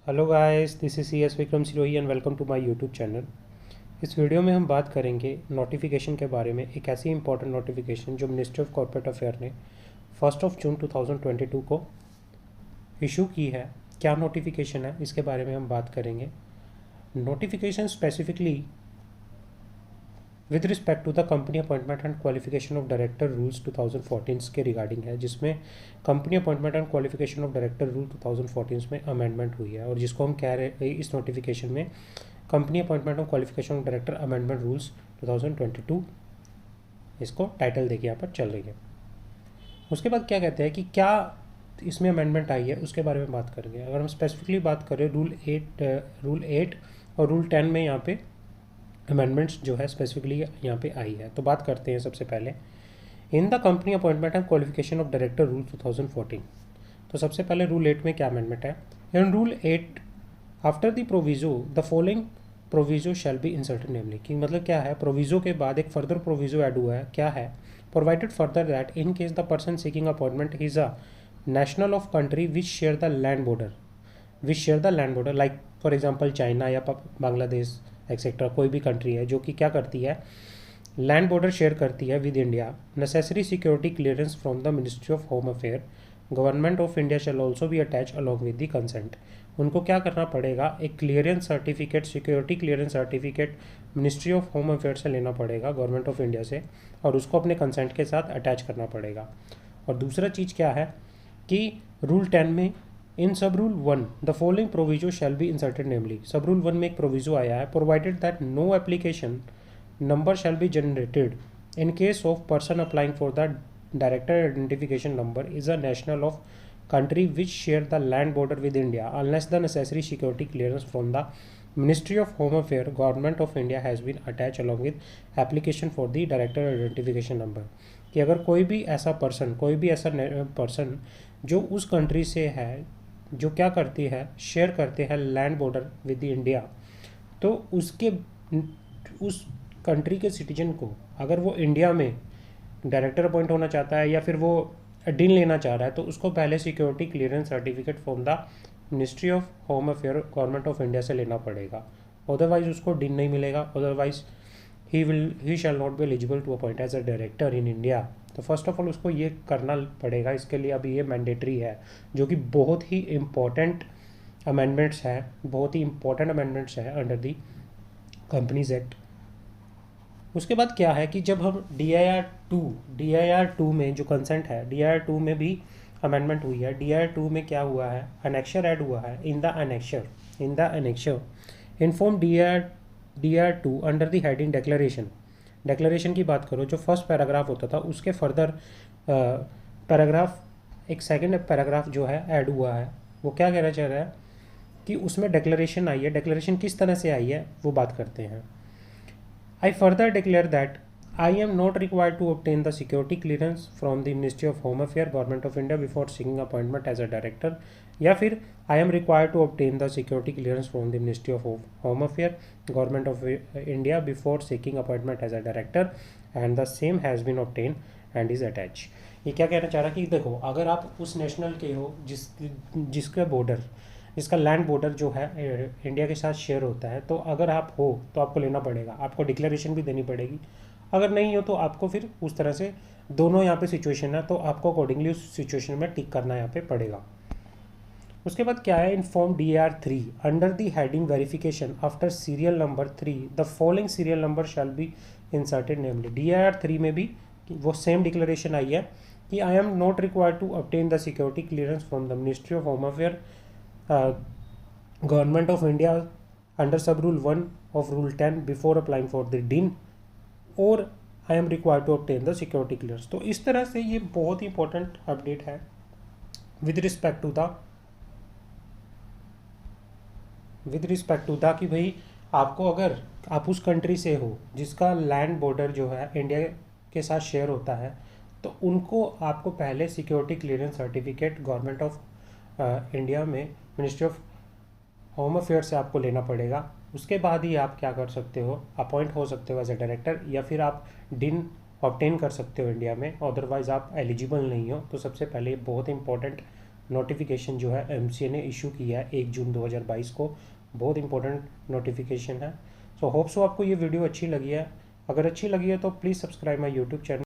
Hello guys, this is C S Vikram Sirohi and welcome to my YouTube channel. इस video में हम बात करेंगे नोटिफिकेशन के बारे में। एक ऐसी इंपॉर्टेंट नोटिफिकेशन जो मिनिस्ट्री ऑफ कॉर्पोरेट अफेयर ने 1 जून 2022 को इशू की है। क्या नोटिफिकेशन है, इसके बारे में हम बात करेंगे। Notification specifically with respect to the company appointment and qualification of director rules 2014 के रिगार्डिंग है, जिसमें company appointment and qualification of director rule 2014 में अमेंडमेंट हुई है, और जिसको हम कह रहे हैं इस नोटिफिकेशन में company appointment of qualification of director amendment rules 2022 इसको टाइटल देके यहाँ पर चल रही है। उसके बाद क्या कहते हैं कि क्या इसमें अमेंडमेंट आई है, उसके बारे में बात करेंगे। अगर हम स्पेसिफिकली बात करें रूल 8 और रूल 10 में यहाँ पे अमेंडमेंट्स जो है स्पेसिफिकली यहाँ पे आई है, तो बात करते हैं। सबसे पहले in the company appointment and qualification of director rule 2014। तो सबसे पहले रूल 8 में क्या अमेंडमेंट है। In rule 8 after the proviso the following proviso shall be inserted namely, कि मतलब क्या है, प्रोविजो के बाद एक फर्दर प्रोविजो ऐड हुआ है। क्या है, provided further that in case the person seeking appointment is a national of country which share the land border like for example China या बांग्लादेश एक्सेट्रा, कोई भी कंट्री है जो कि क्या करती है, लैंड बॉर्डर शेयर करती है with India, necessary security clearance from the ministry of home affair government of India shall also be attach along with the consent. उनको क्या करना पड़ेगा, एक clearance certificate, security clearance certificate ministry of home affair से लेना पड़ेगा, government of India से, और उसको अपने कंसेंट के साथ अटैच करना पड़ेगा। और दूसरा चीज़ क्या है कि रूल 10 में in sub rule 1 the following proviso shall be inserted namely, sub rule 1 में एक प्रोविजो आया है, provided that no application number shall be generated in case of person applying for the director identification number is a national of country which share the land border with India unless the necessary security clearance from the Ministry of Home Affairs Government of India has been attached along with application for the director identification number। कि अगर कोई भी ऐसा person जो उस country से है, जो क्या करती है, शेयर करते हैं लैंड बॉर्डर विद इंडिया, तो उसके उस कंट्री के सिटीजन को अगर वो इंडिया में डायरेक्टर अपॉइंट होना चाहता है या फिर वो डिन लेना चाह रहा है, तो उसको पहले security clearance certificate from the ministry of home affair government of India से लेना पड़ेगा, अदरवाइज उसको डिन नहीं मिलेगा, otherwise he shall not be eligible to appoint as a director in India. तो फर्स्ट ऑफ ऑल उसको ये करना पड़ेगा, इसके लिए अभी ये मैंडेटरी है, जो कि बहुत ही इम्पोर्टेंट अमेंडमेंट्स है, बहुत ही इंपॉर्टेंट अमेंडमेंट्स है अंडर दी कंपनीज एक्ट। उसके बाद क्या है कि जब हम DIR 2 में जो कंसेंट है, DIR 2 में भी अमेंडमेंट हुई है। DIR 2 में क्या हुआ है, अनेक्शर ऐड हुआ है। In the annexure in form DIR 2 under the heading declaration की बात करो, जो फर्स्ट पैराग्राफ होता था उसके फर्दर पैराग्राफ, एक सेकेंड पैराग्राफ जो है ऐड हुआ है। वो क्या कहना चाह रहा है कि उसमें डिक्लेरेशन आई है। डिक्लेरेशन किस तरह से आई है वो बात करते हैं। I further declare that I am not required to obtain the security clearance from the Ministry of Home Affairs, Government of India before seeking appointment as a director, या फिर I am required to obtain the security clearance from the Ministry of Home Affairs, Government of India before seeking appointment as a director, and the same has been obtained and is attached। ये क्या कहना चाह रहा है कि देखो, अगर आप उस नेशनल के हो जिसका बॉर्डर, इसका लैंड बॉर्डर जो है इंडिया के साथ शेयर होता है, तो अगर आप हो तो आपको लेना पड़ेगा, आपको डिक्लेरेशन भी देनी पड़ेगी। अगर नहीं हो तो आपको फिर उस तरह से, दोनों यहाँ पे सिचुएशन है, तो आपको अकॉर्डिंगली उस सिचुएशन में टिक करना यहाँ पे पड़ेगा। उसके बाद क्या है, inform DIR 3 under the heading verification after serial number 3 the following serial number shall be inserted namely. DIR 3 में भी वो सेम डिक्लेरेशन आई है कि I am not required to obtain the security clearance from the ministry of home affair government of India under sub rule 1 of rule 10 before applying for the DIN, और I am required to obtain the security clearance. तो इस तरह से ये बहुत ही important update है with respect to the कि भाई आपको, अगर आप उस कंट्री से हो जिसका लैंड बॉर्डर जो है इंडिया के साथ शेयर होता है, तो उनको आपको पहले security clearance certificate government of India में मिनिस्ट्री ऑफ होम अफेयर से आपको लेना पड़ेगा। उसके बाद ही आप क्या कर सकते हो, अपॉइंट हो सकते हो एज ए डायरेक्टर, या फिर आप डिन ऑब्टेन कर सकते हो इंडिया में, अदरवाइज आप एलिजिबल नहीं हो। तो सबसे पहले बहुत इंपॉर्टेंट नोटिफिकेशन जो है एमसीए ने इशू किया है 1 जून 2022 को। बहुत इंपॉर्टेंट नोटिफिकेशन है। सो होप सो आपको ये वीडियो अच्छी लगी है। अगर अच्छी लगी है तो please subscribe my YouTube channel.